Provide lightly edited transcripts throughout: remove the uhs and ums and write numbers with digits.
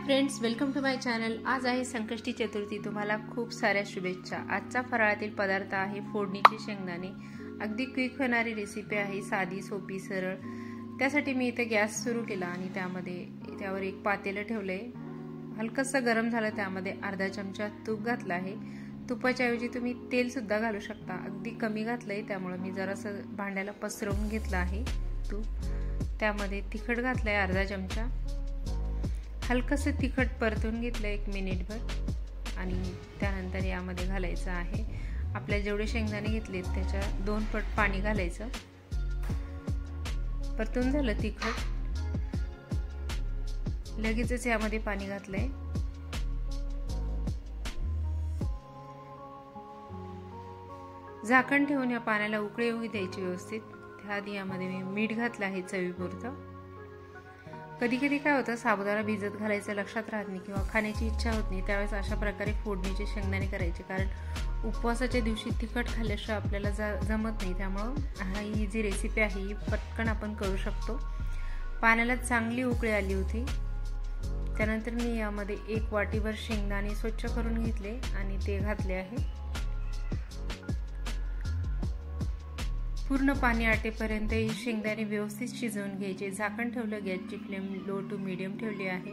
Friends, welcome to my channel. आज आहे संकष्टी चतुर्थी। तुम्हाला खूप साऱ्या शुभेच्छा। आजचा फराळातील पदार्थ आहे फोडणीचे शेंगदाणे। अगदी क्विक होणारी रेसिपी आहे, साधी सोपी सरळ। त्यासाठी मी इथे गॅस सुरू केला आणि त्यावर एक पातेलं ठेवले। हलकसं गरम झालं, त्यामध्ये अर्धा चमचा तूप घातलं आहे। तुपाच्या ऐवजी तुम्ही तेल सुद्धा घालू शकता। अगदी कमी घातलंय, त्यामुळे मी जरासं भांड्याला पसरवून घेतलं आहे तूप। त्यामध्ये तिखट घातलंय अर्धा चमचा। हलकसं तिखट परतून घेतलं 1 मिनिटभर आणि त्यानंतर यामध्ये घालायचं आहे आपल्या जेवढे शेंगदाणे घेतलेत त्याच्या 2 पट पाणी घालायचं। परतून झालं तिखट, लगेचच यामध्ये पाणी घातलंय। झाकण ठेवून या पाण्याला उकळी येऊ द्यायची व्यवस्थित। त्याआधी यामध्ये मी मीठ घातलं आहे चवीपुरतं। कधी कधी काय होतं, साबुदाणा भिजत घालायचं लक्षात राहत नाही किंवा खाण्याची इच्छा होत नाही, त्यावेळेस अशा प्रकारे फोडणीचे शेंगदाणे करायचे। कारण उपवासाच्या दिवशी तिखट खाल्ल्याशिवाय आपल्याला जमत नाही, त्यामुळे ही जी रेसिपी आहे ही पटकन आपण करू शकतो। पाण्याला चांगली उकळी आली होती। त्यानंतर मी यामध्ये 1 वाटीभर शेंगदाणे स्वच्छ करून घेतले आणि ते घातले आहे। पूर्ण पाणी आटेपर्यंत ही शेंगदाणे व्यवस्थित शिजवून घ्यायचे। झाकण ठेवलं, गॅसची फ्लेम लो टू मीडियम ठेवली आहे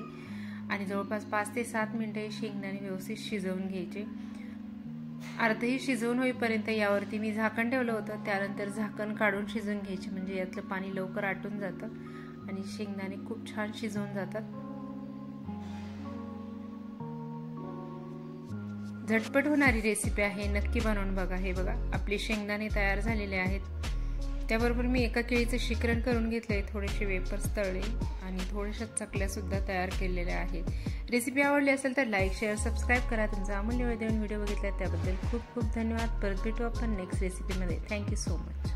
आणि जवळपास 5 ते 7 मिनिटं हे शेंगदाणे व्यवस्थित शिजवून घ्यायचे। अर्धही शिजवून होईपर्यंत यावरती मी झाकण ठेवलं होतं। त्यानंतर झाकण काढून शिजवून घ्यायचे, म्हणजे यातलं पाणी लवकर आटून जातं आणि शेंगदाणे खूप छान शिजवून जातात। झटपट होणारी रेसिपी आहे, नक्की बनवून बघा। हे बघा, आपले शेंगदाणे तयार झालेले आहेत। त्याबरोबर मी एका केळीचं शिकरण करून घेतलंय, थोडेसे वेपर्स तळले आणि थोड्याशा चकल्या सुद्धा तयार केलेल्या आहेत। रेसिपी आवडली असेल तर लाईक, शेअर, सबस्क्राईब करा। तुमचा अमूल्य वेळ देऊन व्हिडिओ बघितला त्याबद्दल खूप खूप धन्यवाद। परत भेटू आपण नेक्स्ट रेसिपीमध्ये। Thank you so much.